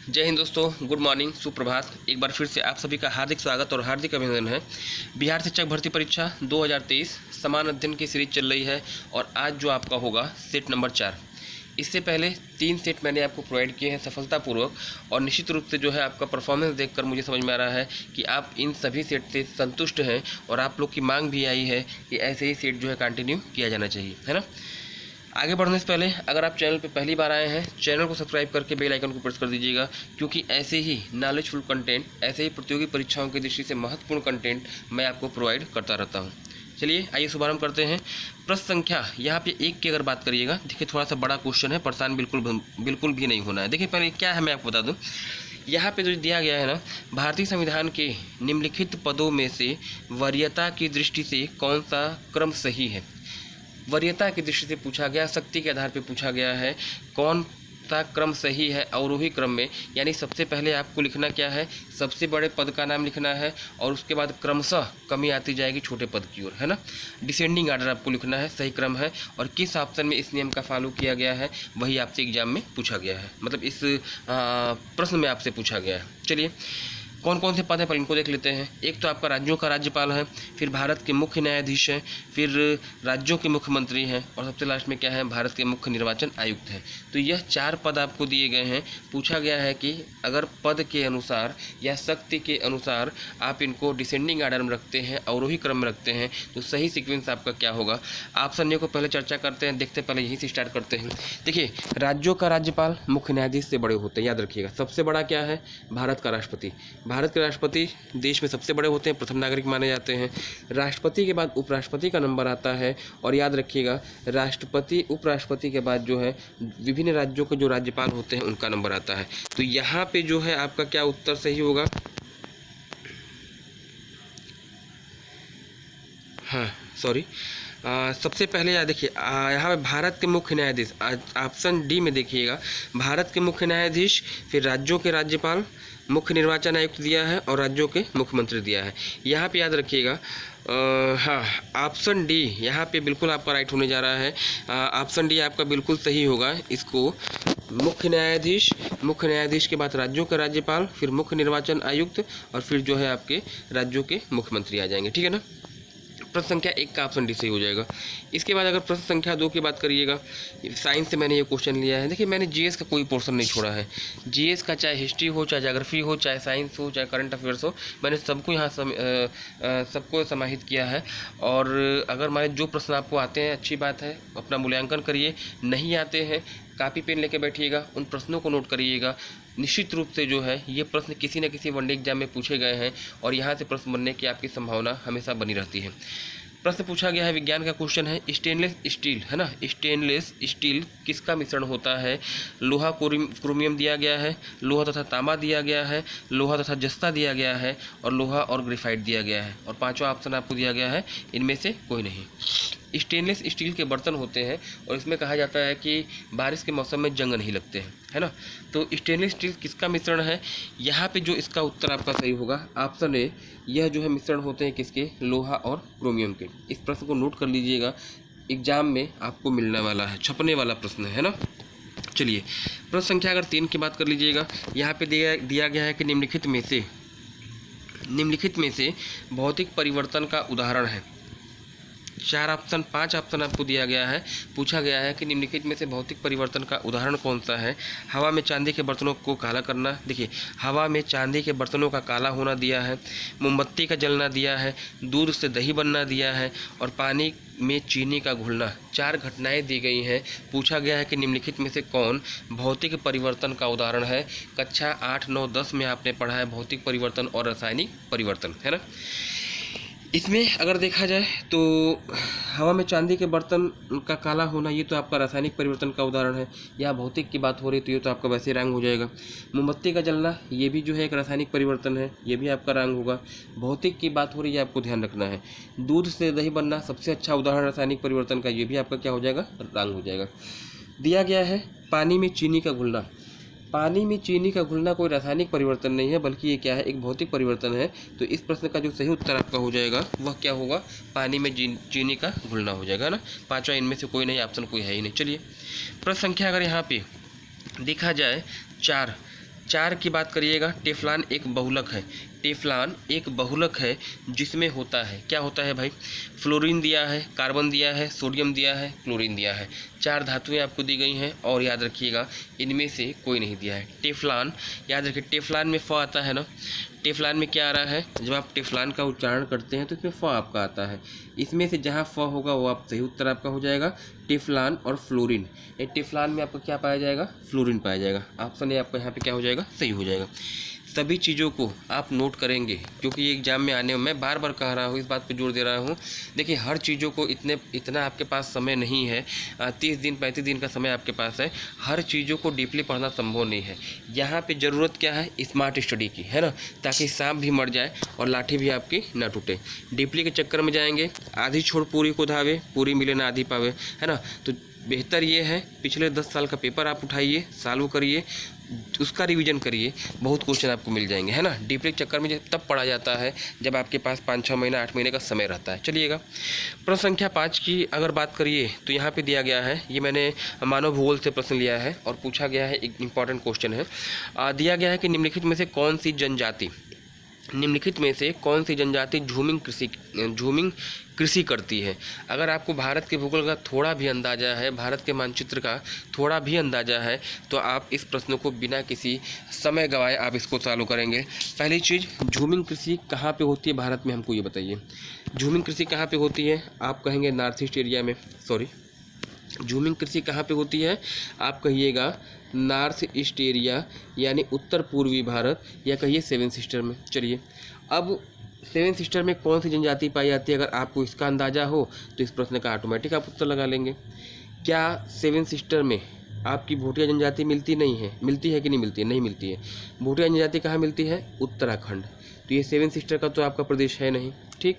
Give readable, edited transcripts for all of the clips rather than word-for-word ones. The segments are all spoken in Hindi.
जय हिंद दोस्तों, गुड मॉर्निंग, सुप्रभात। एक बार फिर से आप सभी का हार्दिक स्वागत और हार्दिक अभिनंदन है। बिहार शिक्षक भर्ती परीक्षा 2023 समान अध्ययन की सीरीज चल रही है और आज जो आपका होगा सेट नंबर 4। इससे पहले 3 सेट मैंने आपको प्रोवाइड किए हैं सफलतापूर्वक और निश्चित रूप से जो है आपका परफॉर्मेंस देखकर मुझे समझ में आ रहा है कि आप इन सभी सेट से संतुष्ट हैं और आप लोग की मांग भी आई है कि ऐसे ही सेट जो है कंटिन्यू किया जाना चाहिए, है ना। आगे बढ़ने से पहले अगर आप चैनल पर पहली बार आए हैं, चैनल को सब्सक्राइब करके बेल आइकन को प्रेस कर दीजिएगा, क्योंकि ऐसे ही नॉलेजफुल कंटेंट, ऐसे ही प्रतियोगी परीक्षाओं की दृष्टि से महत्वपूर्ण कंटेंट मैं आपको प्रोवाइड करता रहता हूं। चलिए आइए शुभारंभ करते हैं। प्रश्न संख्या यहाँ पे 1 की अगर बात करिएगा, देखिए थोड़ा सा बड़ा क्वेश्चन है, परेशान बिल्कुल भी नहीं होना है। देखिए पहले क्या है मैं आपको बता दूँ। यहाँ पे जो दिया गया है ना, भारतीय संविधान के निम्नलिखित पदों में से वरीयता की दृष्टि से कौन सा क्रम सही है। वरीयता की दृष्टि से पूछा गया, शक्ति के आधार पर पूछा गया है, कौन सा क्रम सही है अवरोही क्रम में। यानी सबसे पहले आपको लिखना क्या है, सबसे बड़े पद का नाम लिखना है और उसके बाद क्रमशः कमी आती जाएगी छोटे पद की ओर, है ना। डिसेंडिंग आर्डर आपको लिखना है, सही क्रम है और किस ऑप्शन में इस नियम का फॉलो किया गया है वही आपसे एग्जाम में पूछा गया है, मतलब इस प्रश्न में आपसे पूछा गया है। चलिए कौन कौन से पद हैं पर इनको देख लेते हैं। एक तो आपका राज्यों का राज्यपाल है, फिर भारत के मुख्य न्यायाधीश हैं, फिर राज्यों के मुख्यमंत्री हैं और सबसे लास्ट में क्या है, भारत के मुख्य निर्वाचन आयुक्त हैं। तो यह 4 पद आपको दिए गए हैं। पूछा गया है कि अगर पद के अनुसार या शक्ति के अनुसार आप इनको डिसेंडिंग आर्डर में रखते हैं, अवरोही क्रम में रखते हैं, तो सही सीक्वेंस आपका क्या होगा। ऑप्शन ए को पहले चर्चा करते हैं, देखते पहले यहीं से स्टार्ट करते हैं। देखिए राज्यों का राज्यपाल मुख्य न्यायाधीश से बड़े होते हैं, याद रखिएगा। सबसे बड़ा क्या है, भारत का राष्ट्रपति। भारत के राष्ट्रपति देश में सबसे बड़े होते हैं, प्रथम नागरिक माने जाते हैं। राष्ट्रपति के बाद उपराष्ट्रपति का नंबर आता है और याद रखिएगा राष्ट्रपति उपराष्ट्रपति के बाद जो है विभिन्न राज्यों के जो राज्यपाल होते हैं उनका नंबर आता है। तो यहाँ पे जो है आपका क्या उत्तर सही होगा, हाँ सॉरी, सबसे पहले याद देखिए यहाँ पे भारत के मुख्य न्यायाधीश, ऑप्शन डी में देखिएगा, भारत के मुख्य न्यायाधीश, फिर राज्यों के राज्यपाल, मुख्य निर्वाचन आयुक्त दिया है और राज्यों के मुख्यमंत्री दिया है। यहाँ पे याद रखिएगा हाँ ऑप्शन डी यहाँ पे बिल्कुल आपका राइट होने जा रहा है। ऑप्शन डी आपका बिल्कुल सही होगा। इसको मुख्य न्यायाधीश के बाद राज्यों के राज्यपाल, फिर मुख्य निर्वाचन आयुक्त और फिर जो है आपके राज्यों के मुख्यमंत्री आ जाएंगे, ठीक है ना। प्रश्न संख्या 1 का ऑप्शन डी सही हो जाएगा। इसके बाद अगर प्रश्न संख्या 2 की बात करिएगा, साइंस से मैंने ये क्वेश्चन लिया है। देखिए मैंने जीएस का कोई पोर्शन नहीं छोड़ा है। जीएस का चाहे हिस्ट्री हो, चाहे ज्योग्राफी हो, चाहे साइंस हो, चाहे करंट अफेयर्स हो, मैंने सबको यहाँ सबको समाहित किया है। और अगर हमारे जो प्रश्न आपको आते हैं अच्छी बात है, अपना मूल्यांकन करिए। नहीं आते हैं कापी पेन लेके बैठिएगा, उन प्रश्नों को नोट करिएगा। निश्चित रूप से जो है ये प्रश्न किसी न किसी वनडे एग्जाम में पूछे गए हैं और यहाँ से प्रश्न बनने की आपकी संभावना हमेशा बनी रहती है। प्रश्न पूछा गया है, विज्ञान का क्वेश्चन है, स्टेनलेस स्टील, है ना, स्टेनलेस स्टील किसका मिश्रण होता है। लोहा क्रोमियम दिया गया है, लोहा तथा तांबा दिया गया है, लोहा तथा जस्ता दिया गया है और लोहा और ग्रेफाइट दिया गया है। और 5वां ऑप्शन आपको दिया गया है, इनमें से कोई नहीं। स्टेनलेस स्टील के बर्तन होते हैं और इसमें कहा जाता है कि बारिश के मौसम में जंग नहीं लगते हैं, है ना। तो स्टेनलेस स्टील किसका मिश्रण है, यहाँ पे जो इसका उत्तर आपका सही होगा ऑप्शन ए, यह जो है मिश्रण होते हैं किसके, लोहा और क्रोमियम के। इस प्रश्न को नोट कर लीजिएगा, एग्जाम में आपको मिलने वाला है, छपने वाला प्रश्न है ना। चलिए प्रश्न संख्या अगर 3 की बात कर लीजिएगा, यहाँ पे दिया गया है कि निम्नलिखित में से भौतिक परिवर्तन का उदाहरण है। 5 ऑप्शन आपको दिया गया है। पूछा गया है कि निम्नलिखित में से भौतिक परिवर्तन का उदाहरण कौन सा है। हवा में चांदी के बर्तनों को काला करना, देखिए हवा में चांदी के बर्तनों का काला होना दिया है, मोमबत्ती का जलना दिया है, दूध से दही बनना दिया है और पानी में चीनी का घुलना। 4 घटनाएं दी गई हैं। पूछा गया है कि निम्नलिखित में से कौन भौतिक परिवर्तन का उदाहरण है। कक्षा 8, 9, 10 में आपने पढ़ा है भौतिक परिवर्तन और रासायनिक परिवर्तन, है ना। इसमें अगर देखा जाए तो हवा में चांदी के बर्तन का काला होना, ये तो आपका रासायनिक परिवर्तन का उदाहरण है। यहाँ भौतिक की बात हो रही तो ये तो आपका वैसे रंग हो जाएगा। मोमबत्ती का जलना, ये भी जो है एक रासायनिक परिवर्तन है, ये भी आपका रंग होगा। भौतिक की बात हो रही है, आपको ध्यान रखना है। दूध से दही बनना सबसे अच्छा उदाहरण रासायनिक परिवर्तन का, ये भी आपका क्या हो जाएगा, रंग हो जाएगा। दिया गया है पानी में चीनी का घुलना। पानी में चीनी का घुलना कोई रासायनिक परिवर्तन नहीं है, बल्कि ये क्या है, एक भौतिक परिवर्तन है। तो इस प्रश्न का जो सही उत्तर आपका हो जाएगा वह क्या होगा, पानी में चीनी का घुलना हो जाएगा ना। 5वां इनमें से कोई नहीं, ऑप्शन कोई है ही नहीं। चलिए प्रश्न संख्या अगर यहाँ पे देखा जाए 4, 4 की बात करिएगा, टेफ्लॉन एक बहुलक है। टेफ्लॉन एक बहुलक है जिसमें होता है, क्या होता है भाई, फ्लोरीन दिया है, कार्बन दिया है, सोडियम दिया है, क्लोरीन दिया है। 4 धातुएं आपको दी गई हैं और याद रखिएगा इनमें से कोई नहीं दिया है। टेफ्लॉन, याद रखिए टेफ्लॉन में फ आता है ना, टेफ्लॉन में क्या आ रहा है, जब आप टेफ्लॉन का उच्चारण करते हैं तो इसमें फ आपका आता है। इसमें से जहाँ फ होगा वो आप सही उत्तर आपका हो जाएगा टेफ्लॉन और फ्लोरीन। ये टेफ्लॉन में आपका क्या पाया जाएगा, फ्लोरीन पाया जाएगा। ऑप्शन ए आपका यहाँ पे क्या हो जाएगा, सही हो जाएगा। सभी चीज़ों को आप नोट करेंगे क्योंकि ये एग्जाम में आने में मैं बार बार कह रहा हूँ, इस बात पे जोर दे रहा हूँ। देखिए हर चीज़ों को इतना आपके पास समय नहीं है, 30 दिन 35 दिन का समय आपके पास है, हर चीज़ों को डीपली पढ़ना संभव नहीं है। यहाँ पे ज़रूरत क्या है, स्मार्ट स्टडी की, है ना, ताकि सांप भी मर जाए और लाठी भी आपकी ना टूटे। डीपली के चक्कर में जाएंगे, आधी छोड़ पूरी को धावे, पूरी मिले ना आधी पावे, है ना। तो बेहतर ये है पिछले 10 साल का पेपर आप उठाइए, सॉल्व करिए, उसका रिवीजन करिए, बहुत क्वेश्चन आपको मिल जाएंगे, है ना। डीपली चक्कर में तब पढ़ा जाता है जब आपके पास 5-6 महीना 8 महीने का समय रहता है। चलिएगा, प्रश्न संख्या 5 की अगर बात करिए तो यहाँ पे दिया गया है, ये मैंने मानव भूगोल से प्रश्न लिया है और पूछा गया है, एक इंपॉर्टेंट क्वेश्चन है। दिया गया है कि निम्नलिखित में से कौन सी जनजाति झूमिंग कृषि करती है। अगर आपको भारत के भूगोल का थोड़ा भी अंदाज़ा है, भारत के मानचित्र का थोड़ा भी अंदाज़ा है, तो आप इस प्रश्न को बिना किसी समय गवाए आप इसको चालू करेंगे। पहली चीज़, झूमिंग कृषि कहाँ पे होती है भारत में, हमको ये बताइए। झूमिंग कृषि कहाँ पे होती है, आप कहेंगे नॉर्थ ईस्ट एरिया में, झूमिंग कृषि कहाँ पे होती है, आप कहिएगा नॉर्थ ईस्ट एरिया यानी उत्तर पूर्वी भारत, या कहिए 7 सिस्टर में। चलिए, अब 7 सिस्टर में कौन सी जनजाति पाई जाती है, अगर आपको इसका अंदाज़ा हो तो इस प्रश्न का ऑटोमेटिक आप उत्तर लगा लेंगे। क्या 7 सिस्टर में आपकी भूटिया जनजाति मिलती नहीं है, मिलती है कि नहीं मिलती है, नहीं मिलती है। भूटिया जनजाति कहाँ मिलती है, उत्तराखंड, तो ये 7 सिस्टर का तो आपका प्रदेश है नहीं, ठीक।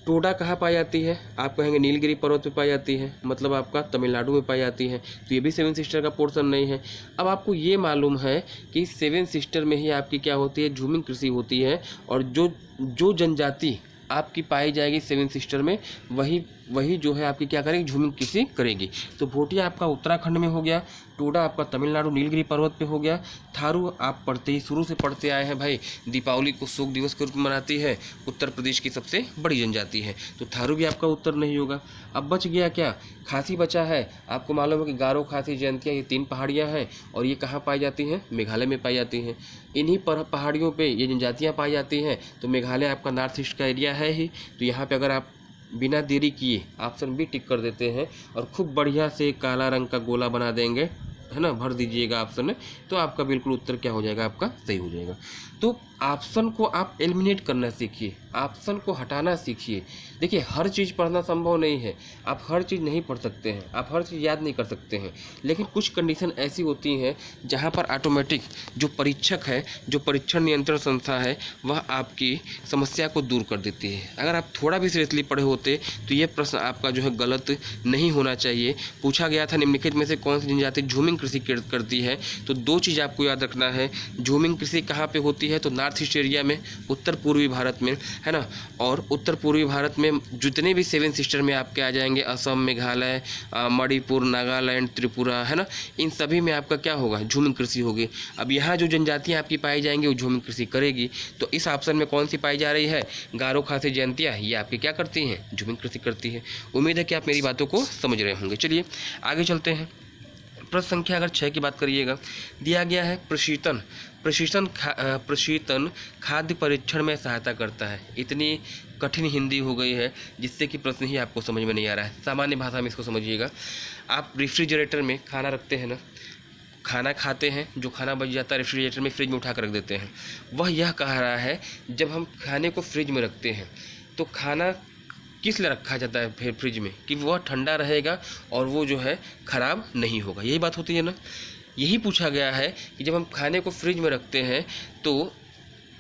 टोडा कहाँ पाई जाती है, आप कहेंगे नीलगिरी पर्वत पे पाई जाती है, मतलब आपका तमिलनाडु में पाई जाती है, तो ये भी 7 सिस्टर का पोर्शन नहीं है। अब आपको ये मालूम है कि 7 सिस्टर में ही आपकी क्या होती है, झूमिंग कृषि होती है, और जो जनजाति आपकी पाई जाएगी 7 सिस्टर में, वही जो है आपकी क्या करेगी, झूमिंग कृषि करेगी। तो भोटिया आपका उत्तराखंड में हो गया, टोडा आपका तमिलनाडु नीलगिरी पर्वत पे हो गया, थारू आप पढ़ते ही शुरू से पढ़ते आए हैं भाई, दीपावली को शोक दिवस के रूप में मनाती है, उत्तर प्रदेश की सबसे बड़ी जनजाति है, तो थारू भी आपका उत्तर नहीं होगा। अब बच गया क्या, खासी बचा है। आपको मालूम है कि गारो, खासी, जयंतिया, ये 3 पहाड़ियाँ हैं और ये कहाँ पाई जाती हैं, मेघालय में पाई जाती हैं। इन्हीं पहाड़ियों पे ये जनजातियाँ पाई जाती हैं, तो मेघालय आपका नॉर्थ ईस्ट का एरिया है ही। तो यहाँ पे अगर आप बिना देरी किए ऑप्शन बी टिक कर देते हैं और खूब बढ़िया से काला रंग का गोला बना देंगे, है ना, भर दीजिएगा ऑप्शन में, तो आपका बिल्कुल उत्तर क्या हो जाएगा, आपका सही हो जाएगा। तो ऑप्शन को आप एलिमिनेट करना सीखिए, ऑप्शन को हटाना सीखिए। देखिए हर चीज़ पढ़ना संभव नहीं है, आप हर चीज़ नहीं पढ़ सकते हैं, आप हर चीज़ याद नहीं कर सकते हैं, लेकिन कुछ कंडीशन ऐसी होती हैं जहां पर ऑटोमेटिक जो परीक्षक है, जो परीक्षण नियंत्रण संस्था है, वह आपकी समस्या को दूर कर देती है। अगर आप थोड़ा भी सीरियसली पढ़े होते तो ये प्रश्न आपका जो है गलत नहीं होना चाहिए। पूछा गया था निम्नलिखित में से कौन सी जनजाति झूमिंग कृषि करती है, तो 2 चीज़ आपको याद रखना है। झूमिंग कृषि कहाँ पे होती है, तो नॉर्थ ईस्ट एरिया में, उत्तर पूर्वी भारत में, है ना। और उत्तर पूर्वी भारत में जितने भी 7 सिस्टर में आपके आ जाएंगे, असम, मेघालय, मणिपुर, नागालैंड, त्रिपुरा, है ना, इन सभी में आपका क्या होगा, झूमिंग कृषि होगी। अब यहाँ जो जनजातियाँ आपकी पाई जाएंगी वो झूमिंग कृषि करेगी, तो इस ऑप्शन में कौन सी पाई जा रही है, गारो, खासी, जयंतिया, ये आपकी क्या करती हैं, झूमिंग कृषि करती है। उम्मीद है कि आप मेरी बातों को समझ रहे होंगे। चलिए आगे चलते हैं। प्रश्न संख्या अगर 6 की बात करिएगा, दिया गया है प्रशीतन खाद्य परीक्षण में सहायता करता है। इतनी कठिन हिंदी हो गई है जिससे कि प्रश्न ही आपको समझ में नहीं आ रहा है। सामान्य भाषा में इसको समझिएगा। आप रेफ्रिजरेटर में खाना रखते हैं ना, खाना खाते हैं, जो खाना बच जाता है रेफ्रिजरेटर में, फ्रिज में उठा कर रख देते हैं। वह यह कह रहा है जब हम खाने को फ्रिज में रखते हैं तो खाना किस लिए रखा जाता है फिर फ्रिज में, कि वह ठंडा रहेगा और वो जो है ख़राब नहीं होगा, यही बात होती है ना। यही पूछा गया है कि जब हम खाने को फ्रिज में रखते हैं तो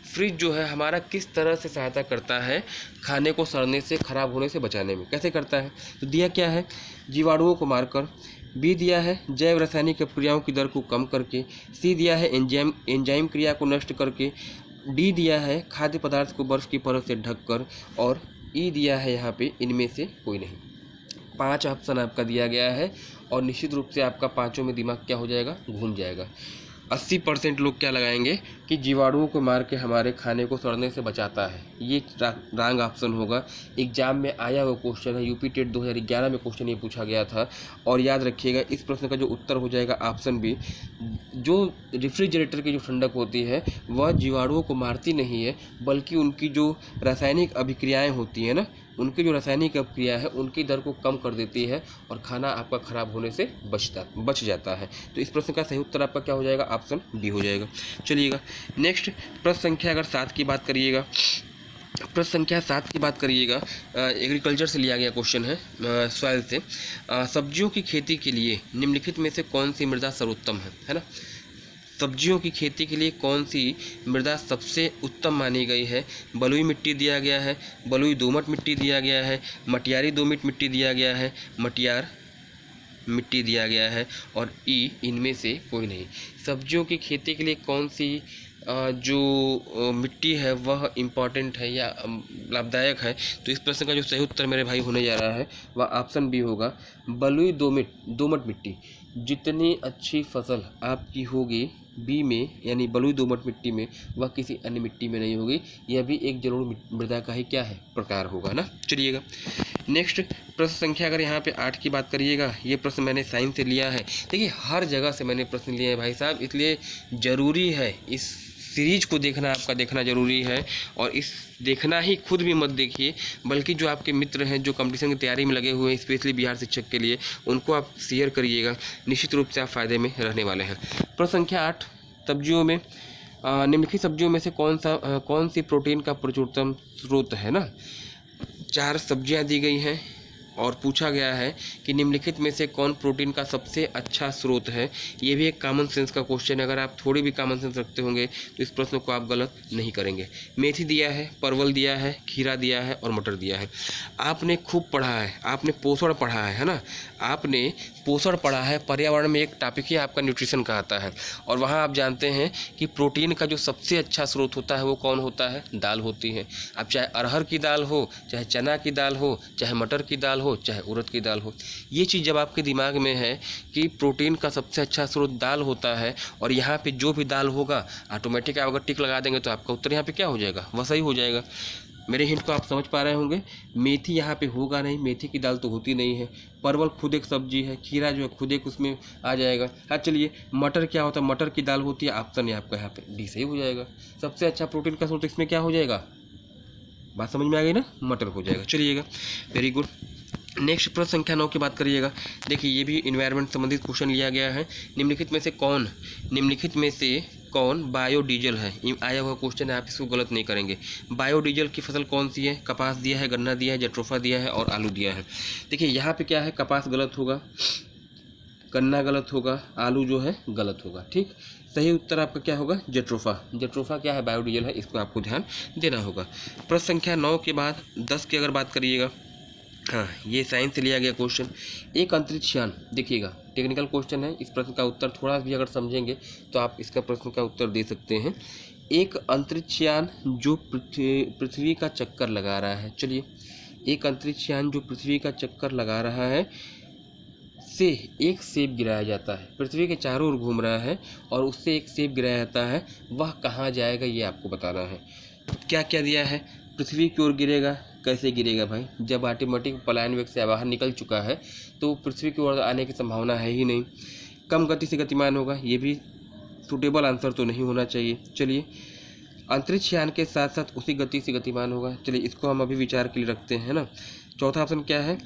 फ्रिज जो है हमारा किस तरह से सहायता करता है खाने को सड़ने से, ख़राब होने से बचाने में, कैसे करता है। तो दिया क्या है, जीवाणुओं को मारकर। बी दिया है जैव रासायनिक क्रियाओं की दर को कम करके। सी दिया है एंजाइम क्रिया को नष्ट करके। डी दिया है खाद्य पदार्थ को बर्फ़ की परत से ढककर। और ई दिया है यहाँ पे इनमें से कोई नहीं। 5 ऑप्शन आपका दिया गया है और निश्चित रूप से आपका पाँचों में दिमाग क्या हो जाएगा, घूम जाएगा। 80% लोग क्या लगाएंगे कि जीवाणुओं को मार के हमारे खाने को सड़ने से बचाता है। ये रॉन्ग ऑप्शन होगा। एग्जाम में आया हुआ क्वेश्चन है, यूपी टेट 2011 में क्वेश्चन ये पूछा गया था। और याद रखिएगा इस प्रश्न का जो उत्तर हो जाएगा ऑप्शन बी। जो रेफ्रिजरेटर की जो ठंडक होती है वह जीवाणुओं को मारती नहीं है, बल्कि उनकी जो रासायनिक अभिक्रियाएँ होती हैं ना, उनकी जो रासायनिक अभिक्रिया है उनकी दर को कम कर देती है और खाना आपका ख़राब होने से बच जाता है। तो इस प्रश्न का सही उत्तर आपका क्या हो जाएगा? ऑप्शन बी हो जाएगा। चलिएगा नेक्स्ट प्रश्न संख्या अगर 7 की बात करिएगा, प्रश्न संख्या 7 की बात करिएगा, एग्रीकल्चर से लिया गया क्वेश्चन है, सॉइल से। सब्जियों की खेती के लिए निम्नलिखित में से कौन सी मृदा सर्वोत्तम है ना? सब्जियों की खेती के लिए कौन सी मृदा सबसे उत्तम मानी गई है? बलुई मिट्टी दिया गया है, बलुई दोमट मिट्टी दिया गया है, मटियारी दोमट मिट्टी दिया गया है, मटियार मिट्टी दिया गया है, और इनमें से कोई नहीं। सब्जियों की खेती के लिए कौन सी जो मिट्टी है वह इम्पॉर्टेंट है या लाभदायक है? तो इस प्रश्न का जो सही उत्तर मेरे भाई होने जा रहा है वह ऑप्शन बी होगा, बलुई दोमट मिट्टी। जितनी अच्छी फसल आपकी होगी बी में यानी बलुई दोमट मिट्टी में, वह किसी अन्य मिट्टी में नहीं होगी। यह भी एक जरूर मृदा का ही क्या है? प्रकार होगा ना। चलिएगा नेक्स्ट प्रश्न संख्या अगर यहाँ पे 8 की बात करिएगा, ये प्रश्न मैंने साइंस से लिया है। देखिए हर जगह से मैंने प्रश्न लिए हैं भाई साहब, इसलिए ज़रूरी है इस सीरीज को देखना, आपका देखना ज़रूरी है। और इस देखना ही खुद भी मत देखिए, बल्कि जो आपके मित्र हैं जो कंपटीशन की तैयारी में लगे हुए हैं स्पेशली बिहार शिक्षक के लिए, उनको आप शेयर करिएगा, निश्चित रूप से आप फ़ायदे में रहने वाले हैं। प्रश्न संख्या 8, सब्जियों में निम्नलिखित सब्जियों में से कौन सी प्रोटीन का प्रचुरतम स्रोत है ना? 4 सब्जियां दी गई हैं और पूछा गया है कि निम्नलिखित में से कौन प्रोटीन का सबसे अच्छा स्रोत है। ये भी एक कॉमन सेंस का क्वेश्चन है, अगर आप थोड़ी भी कॉमन सेंस रखते होंगे तो इस प्रश्न को आप गलत नहीं करेंगे। मेथी दिया है, परवल दिया है, खीरा दिया है और मटर दिया है। आपने खूब पढ़ा है, आपने पोषण पढ़ा है ना? आपने पोषण पढ़ा है, पर्यावरण में एक टॉपिक ही आपका न्यूट्रिशन का आता है, और वहाँ आप जानते हैं कि प्रोटीन का जो सबसे अच्छा स्रोत होता है वो कौन होता है? दाल होती है। अब चाहे अरहर की दाल हो, चाहे चना की दाल हो, चाहे मटर की दाल हो, चाहे उड़द की दाल हो, ये चीज़ जब आपके दिमाग में है कि प्रोटीन का सबसे अच्छा स्रोत दाल होता है, और यहाँ पे जो भी दाल होगा ऑटोमेटिक आप अगर टिक लगा देंगे तो आपका उत्तर यहाँ पे क्या हो जाएगा? वह सही हो जाएगा। मेरे हिंट को आप समझ पा रहे होंगे। मेथी यहाँ पे होगा नहीं, मेथी की दाल तो होती नहीं है। परवल खुद एक सब्जी है, खीरा जो है खुद एक उसमें आ जाएगा। हाँ चलिए, मटर क्या होता है? मटर की दाल होती है। ऑप्शन है आपका यहाँ पे डी सही हो जाएगा। सबसे अच्छा प्रोटीन का स्रोत इसमें क्या हो जाएगा? बात समझ में आ गई ना? मटर हो जाएगा। चलिएगा वेरी गुड। नेक्स्ट प्रश्न संख्या 9 की बात करिएगा। देखिए ये भी इन्वायरमेंट संबंधित क्वेश्चन लिया गया है। निम्नलिखित में से कौन बायोडीजल है? आया हुआ क्वेश्चन है, आप इसको गलत नहीं करेंगे। बायोडीजल की फसल कौन सी है? कपास दिया है, गन्ना दिया है, जट्रोफा दिया है और आलू दिया है। देखिए यहाँ पे क्या है? कपास गलत होगा, गन्ना गलत होगा, आलू जो है गलत होगा। ठीक, सही उत्तर आपका क्या होगा? जट्रोफा। जट्रोफा क्या है? बायोडीजल है, इसको आपको ध्यान देना होगा। प्रश्न संख्या 9 के बाद 10 की अगर बात करिएगा, हाँ ये साइंस से लिया गया क्वेश्चन। एक अंतरिक्ष यान, देखिएगा टेक्निकल क्वेश्चन है, इस प्रश्न का उत्तर थोड़ा भी अगर समझेंगे तो आप इसका प्रश्न का उत्तर दे सकते हैं। एक अंतरिक्ष यान जो पृथ्वी का चक्कर लगा रहा है, चलिए एक अंतरिक्ष यान जो पृथ्वी का चक्कर लगा रहा है से एक सेब गिराया जाता है, पृथ्वी के चारों ओर घूम रहा है और उससे एक सेब गिराया जाता है, वह कहाँ जाएगा ये आपको बताना है। क्या क्या दिया है? पृथ्वी की ओर गिरेगा, कैसे गिरेगा भाई? जब ऑटोमेटिक पलायन वेग से बाहर निकल चुका है तो पृथ्वी की ओर आने की संभावना है ही नहीं। कम गति से गतिमान होगा, ये भी सूटेबल आंसर तो नहीं होना चाहिए। चलिए, अंतरिक्ष यान के साथ साथ उसी गति से गतिमान होगा, चलिए इसको हम अभी विचार के लिए रखते हैं ना। चौथा ऑप्शन क्या है?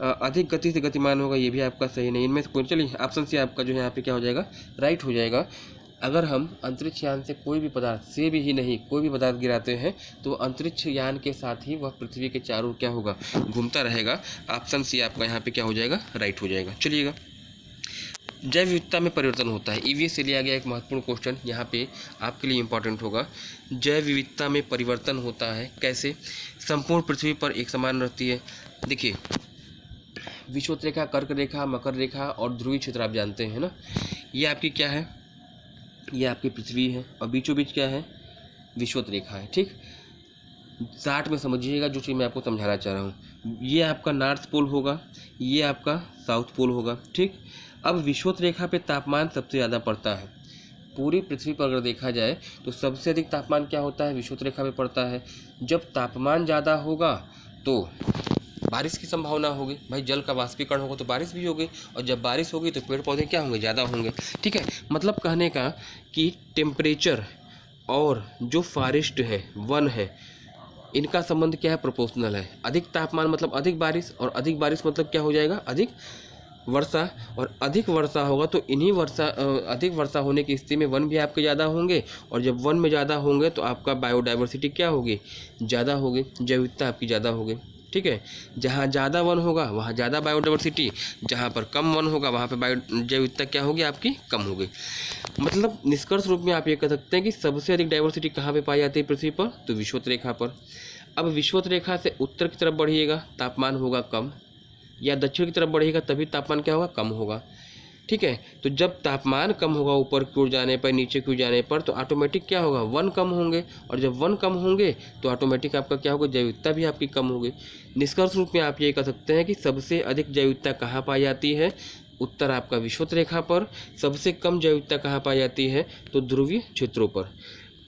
अधिक गति से गतिमान होगा, ये भी आपका सही नहीं। इनमें से कोई, चलिए ऑप्शन सी आपका जो है यहाँ पे क्या हो जाएगा? राइट हो जाएगा। अगर हम अंतरिक्ष यान से कोई भी पदार्थ, से भी नहीं कोई भी पदार्थ गिराते हैं तो अंतरिक्ष यान के साथ ही वह पृथ्वी के चारों ओर क्या होगा? घूमता रहेगा। ऑप्शन सी आपका यहाँ पे क्या हो जाएगा? राइट हो जाएगा। चलिएगा, जैव विविधता में परिवर्तन होता है, ईवीएस से लिया गया एक महत्वपूर्ण क्वेश्चन यहाँ पे आपके लिए इंपॉर्टेंट होगा। जैव विविधता में परिवर्तन होता है कैसे? संपूर्ण पृथ्वी पर एक समान रहती है। देखिए विषुवत रेखा, कर्क रेखा, मकर रेखा और ध्रुवीय क्षेत्र आप जानते हैं ना, ये आपकी क्या है? ये आपकी पृथ्वी है और बीचों बीच क्या है? विषुवत रेखा है। ठीक, चार्ट में समझिएगा जो चीज़ मैं आपको समझाना चाह रहा हूँ। ये आपका नॉर्थ पोल होगा, ये आपका साउथ पोल होगा। ठीक, अब विषुवत रेखा पे तापमान सबसे ज़्यादा पड़ता है, पूरी पृथ्वी पर अगर देखा जाए तो सबसे अधिक तापमान क्या होता है, विषुवत रेखा पे पड़ता है। जब तापमान ज़्यादा होगा तो बारिश की संभावना होगी, भाई जल का वाष्पीकरण होगा तो बारिश भी होगी, और जब बारिश होगी तो पेड़ पौधे क्या होंगे, ज़्यादा होंगे। ठीक है, मतलब कहने का कि टेम्परेचर और जो फॉरेस्ट है, वन है, इनका संबंध क्या है, प्रोपोर्शनल है। अधिक तापमान मतलब अधिक बारिश, और अधिक बारिश मतलब क्या हो जाएगा, अधिक वर्षा, और अधिक वर्षा होगा तो अधिक वर्षा होने की स्थिति में वन भी आपके ज़्यादा होंगे, और जब वन में ज़्यादा होंगे तो आपका बायोडाइवर्सिटी क्या होगी, ज़्यादा होगी, जैव विविधता आपकी ज़्यादा होगी। ठीक है, जहाँ ज़्यादा वन होगा वहाँ ज़्यादा बायोडाइवर्सिटी, जहाँ पर कम वन होगा वहाँ पर जैव विविधता क्या होगी, आपकी कम होगी। मतलब निष्कर्ष रूप में आप ये कह सकते हैं कि सबसे अधिक डाइवर्सिटी कहाँ पे पाई जाती है पृथ्वी पर, तो विषुवत रेखा पर। अब विषुवत रेखा से उत्तर की तरफ बढ़िएगा तापमान होगा कम, या दक्षिण की तरफ बढ़ेगा तभी तापमान क्या होगा, कम होगा। ठीक है, तो जब तापमान कम होगा ऊपर की ओर जाने पर, नीचे की ओर जाने पर, तो ऑटोमेटिक क्या होगा, वन कम होंगे, और जब वन कम होंगे तो ऑटोमेटिक आपका क्या होगा, जैव विविधता भी आपकी कम होगी। निष्कर्ष रूप में आप ये कह सकते हैं कि सबसे अधिक जैव विविधता कहाँ पाई जाती है, उत्तर आपका विषुवत रेखा पर। सबसे कम जैव विविधता कहाँ पाई जाती है, तो ध्रुवीय क्षेत्रों पर।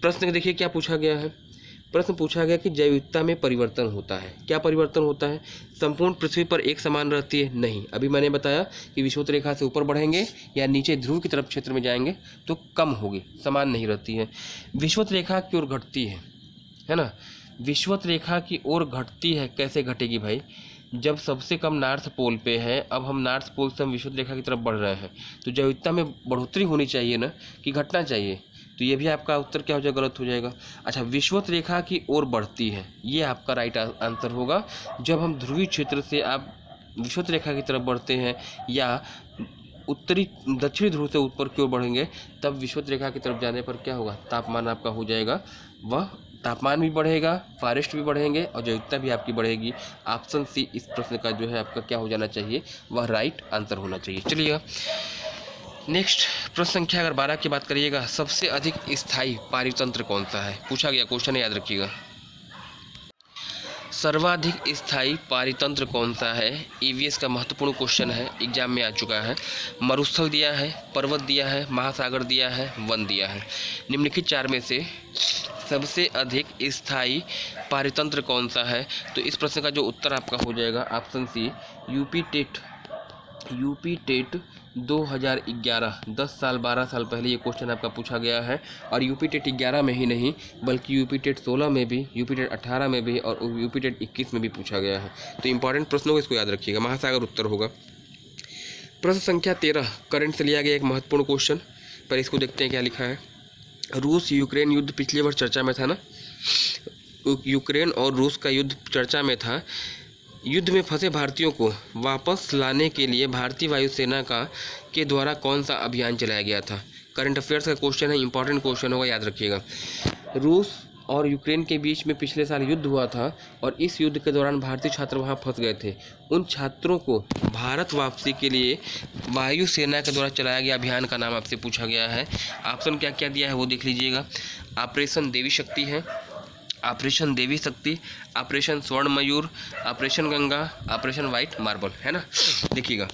प्रश्न देखिए क्या पूछा गया है, प्रश्न पूछा गया कि जैव विविधता में परिवर्तन होता है। क्या परिवर्तन होता है, संपूर्ण पृथ्वी पर एक समान रहती है, नहीं। अभी मैंने बताया कि विषुवत रेखा से ऊपर बढ़ेंगे या नीचे ध्रुव की तरफ क्षेत्र में जाएंगे तो कम होगी, समान नहीं रहती है। विषुवत रेखा की ओर घटती है ना, विषुवत रेखा की ओर घटती है। कैसे घटेगी भाई, जब सबसे कम नॉर्थ पोल पे है, अब हम नॉर्थ पोल से हम विषुवत रेखा की तरफ बढ़ रहे हैं, तो जैव विविधता में बढ़ोतरी होनी चाहिए ना, कि घटना चाहिए, तो ये भी आपका उत्तर क्या हो जाएगा, गलत हो जाएगा। अच्छा, विषुवत रेखा की ओर बढ़ती है, ये आपका राइट आंसर होगा। जब हम ध्रुवीय क्षेत्र से आप विषुवत रेखा की तरफ बढ़ते हैं या उत्तरी दक्षिणी ध्रुव से ऊपर की ओर बढ़ेंगे, तब विषुवत रेखा की तरफ जाने पर क्या होगा, तापमान आपका हो जाएगा, वह तापमान भी बढ़ेगा, फॉरेस्ट भी बढ़ेंगे, और जैव विविधता भी आपकी बढ़ेगी। ऑप्शन सी इस प्रश्न का जो है आपका क्या हो जाना चाहिए, वह राइट आंसर होना चाहिए। चलिएगा नेक्स्ट प्रश्न संख्या अगर 12 की बात करिएगा, सबसे अधिक स्थायी पारितंत्र कौन सा है, पूछा गया क्वेश्चन है, याद रखिएगा। सर्वाधिक स्थायी पारितंत्र कौन सा है, ईवीएस का महत्वपूर्ण क्वेश्चन है, एग्जाम में आ चुका है। मरुस्थल दिया है, पर्वत दिया है, महासागर दिया है, वन दिया है। निम्नलिखित चार में से सबसे अधिक स्थायी पारितंत्र कौन सा है, तो इस प्रश्न का जो उत्तर आपका हो जाएगा ऑप्शन सी, यूपी टेट 2011, 10 साल 12 साल पहले ये क्वेश्चन आपका पूछा गया है। और यूपी टेट 11 में ही नहीं बल्कि यूपी टेट 16 में भी, यूपी टेट 18 में भी, और यूपी टेट 21 में भी पूछा गया है। तो इंपॉर्टेंट प्रश्नों को इसको याद रखिएगा, महासागर उत्तर होगा। प्रश्न संख्या 13 करंट से लिया गया एक महत्वपूर्ण क्वेश्चन, पर इसको देखते हैं क्या लिखा है। रूस यूक्रेन युद्ध पिछले वर्ष चर्चा में था ना, यूक्रेन और रूस का युद्ध चर्चा में था। युद्ध में फंसे भारतीयों को वापस लाने के लिए भारतीय वायुसेना के द्वारा कौन सा अभियान चलाया गया था। करंट अफेयर्स का क्वेश्चन है, इंपॉर्टेंट क्वेश्चन होगा, याद रखिएगा। रूस और यूक्रेन के बीच में पिछले साल युद्ध हुआ था, और इस युद्ध के दौरान भारतीय छात्र वहां फंस गए थे। उन छात्रों को भारत वापसी के लिए वायुसेना के द्वारा चलाया गया अभियान का नाम आपसे पूछा गया है। ऑप्शन क्या क्या दिया है वो देख लीजिएगा। ऑपरेशन देवी शक्ति है, ऑपरेशन देवी Shakti, operation Swarna Mayur, operation Ganga, operation white marble, है ना। देखिएगा,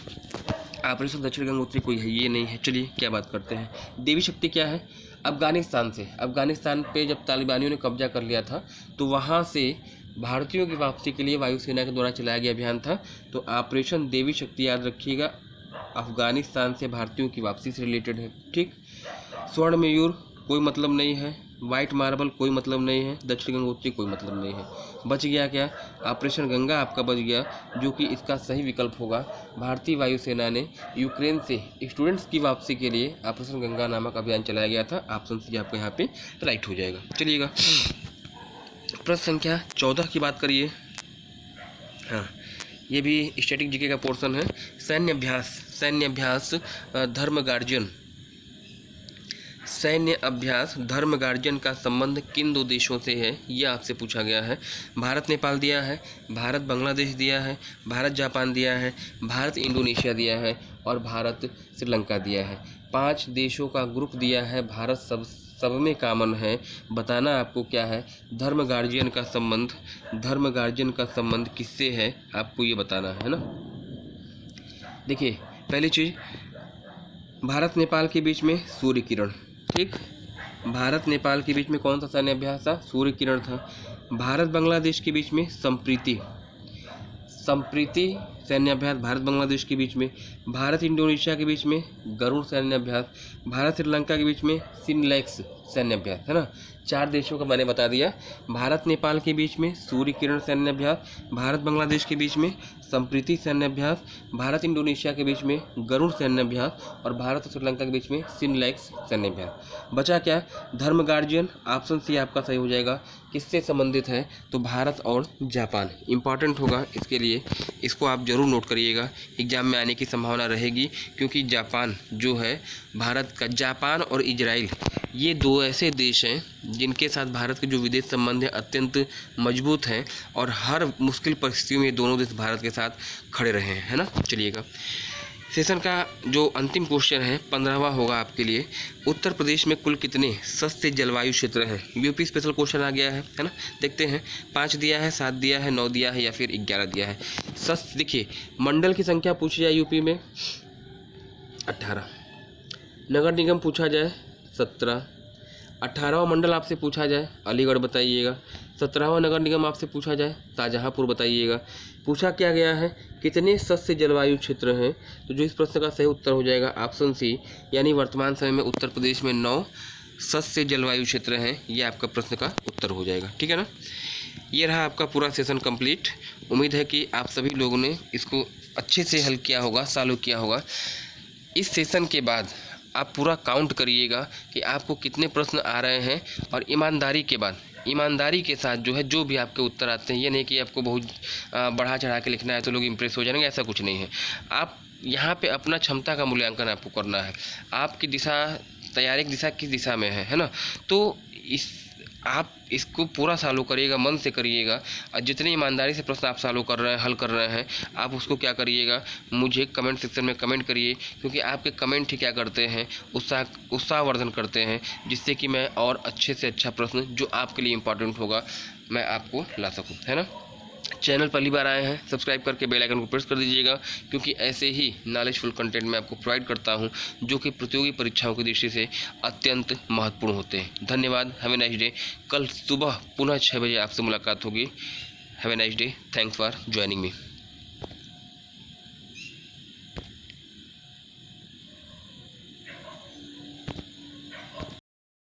ऑपरेशन दक्षिण गंगोत्री कोई है, ये नहीं है। चलिए क्या बात करते हैं। देवी शक्ति क्या है, अफगानिस्तान पे जब तालिबानियों ने कब्जा कर लिया था, तो वहाँ से भारतीयों की वापसी के लिए वायुसेना के द्वारा चलाया गया अभियान था। तो ऑपरेशन देवी शक्ति याद रखिएगा, अफगानिस्तान से भारतीयों की वापसी से रिलेटेड है। ठीक, स्वर्ण मयूर कोई मतलब नहीं है, वाइट मार्बल कोई मतलब नहीं है, दक्षिण गंगोत्री कोई मतलब नहीं है। बच गया क्या, ऑपरेशन गंगा आपका बच गया, जो कि इसका सही विकल्प होगा। भारतीय वायुसेना ने यूक्रेन से स्टूडेंट्स की वापसी के लिए ऑपरेशन गंगा नामक अभियान चलाया गया था। ऑप्शन सी आपको यहाँ पे राइट हो जाएगा। चलिएगा प्रश्न संख्या 14 की बात करिए। हाँ, ये भी स्टैटिक जीके का पोर्शन है। सैन्य अभ्यास धर्म गार्जियन का संबंध किन दो देशों से है, ये आपसे पूछा गया है। भारत नेपाल दिया है, भारत बांग्लादेश दिया है, भारत जापान दिया है, भारत इंडोनेशिया दिया है, और भारत श्रीलंका दिया है। 5 देशों का ग्रुप दिया है, भारत सब में कॉमन है। बताना आपको क्या है, धर्म गार्जियन का संबंध किससे है, आपको ये बताना है ना। देखिए, पहली चीज़, भारत नेपाल के बीच में सूर्य किरण, ठीक। भारत नेपाल के बीच में कौन सा सैन्य अभ्यास था? सूर्य किरण था। भारत बांग्लादेश के बीच में संप्रीति सैन्य अभ्यास भारत बांग्लादेश के बीच में। भारत इंडोनेशिया के बीच में गरुड़ सैन्य अभ्यास। भारत श्रीलंका के बीच में सिनलैक्स सैन्य अभ्यास, है ना। 4 देशों का मैंने बता दिया। भारत नेपाल के बीच में सूर्य किरण सैन्य अभ्यास, भारत बांग्लादेश के बीच में संप्रीति सैन्य अभ्यास, भारत इंडोनेशिया के बीच में गरुड़ सैन्य अभ्यास और भारत और श्रीलंका के बीच में सिनलैक्स सैन्य अभ्यास। बचा क्या? धर्म गार्जियन। ऑप्शन सी आपका सही हो जाएगा। किससे संबंधित है? तो भारत और जापान। इंपॉर्टेंट होगा, इसके लिए इसको आप जरूर नोट करिएगा, एग्जाम में आने की संभावना रहेगी, क्योंकि जापान जो है भारत का, जापान और इजराइल ये 2 ऐसे देश हैं जिनके साथ भारत के जो विदेश संबंध है अत्यंत मजबूत हैं और हर मुश्किल परिस्थितियों में ये दोनों देश भारत के साथ खड़े रहे हैं, है ना। चलिएगा, सेशन का जो अंतिम क्वेश्चन है 15वां होगा आपके लिए। उत्तर प्रदेश में कुल कितने सस्ते जलवायु क्षेत्र हैं? यूपी स्पेशल क्वेश्चन आ गया है ना। देखते हैं, 5 दिया है, 7 दिया है, 9 दिया है या फिर 11 दिया है। देखिए, मंडल की संख्या पूछी जाए यूपी में 18, नगर निगम पूछा जाए 17, 18वां मंडल आपसे पूछा जाए अलीगढ़ बताइएगा, 17वां नगर निगम आपसे पूछा जाए शाहजहाँपुर बताइएगा। पूछा क्या गया है? कितने सस्ते जलवायु क्षेत्र हैं? तो जो इस प्रश्न का सही उत्तर हो जाएगा ऑप्शन सी, यानी वर्तमान समय में उत्तर प्रदेश में 9 सस्ते जलवायु क्षेत्र हैं। ये आपका प्रश्न का उत्तर हो जाएगा, ठीक है ना। ये रहा आपका पूरा सेशन कंप्लीट। उम्मीद है कि आप सभी लोगों ने इसको अच्छे से हल किया होगा, सॉल्व किया होगा। इस सेशन के बाद आप पूरा काउंट करिएगा कि आपको कितने प्रश्न आ रहे हैं और ईमानदारी के साथ जो है, जो भी आपके उत्तर आते हैं, ये नहीं कि आपको बहुत बढ़ा चढ़ा के लिखना है तो लोग इम्प्रेस हो जाएंगे, ऐसा कुछ नहीं है। आप यहाँ पे अपना क्षमता का मूल्यांकन आपको करना है। आपकी तैयारी की दिशा किस दिशा में है ना। तो आप इसको पूरा सॉल्व करिएगा, मन से करिएगा, और जितनी ईमानदारी से प्रश्न आप सॉल्व कर रहे हैं, हल कर रहे हैं, आप उसको क्या करिएगा, मुझे कमेंट सेक्शन में कमेंट करिए, क्योंकि आपके कमेंट ही क्या करते हैं, उत्साहवर्धन करते हैं, जिससे कि मैं और अच्छे से अच्छा प्रश्न जो आपके लिए इम्पोर्टेंट होगा मैं आपको ला सकूँ, है ना। चैनल पहली बार आए हैं, सब्सक्राइब करके बेल आइकन को प्रेस कर दीजिएगा, क्योंकि ऐसे ही नॉलेजफुल कंटेंट मैं आपको प्रोवाइड करता हूं, जो कि प्रतियोगी परीक्षाओं की दृष्टि से अत्यंत महत्वपूर्ण होते हैं। धन्यवाद। Have a nice day. कल सुबह पुनः 6 बजे आपसे मुलाकात होगी। Have a nice day. Thanks for joining me.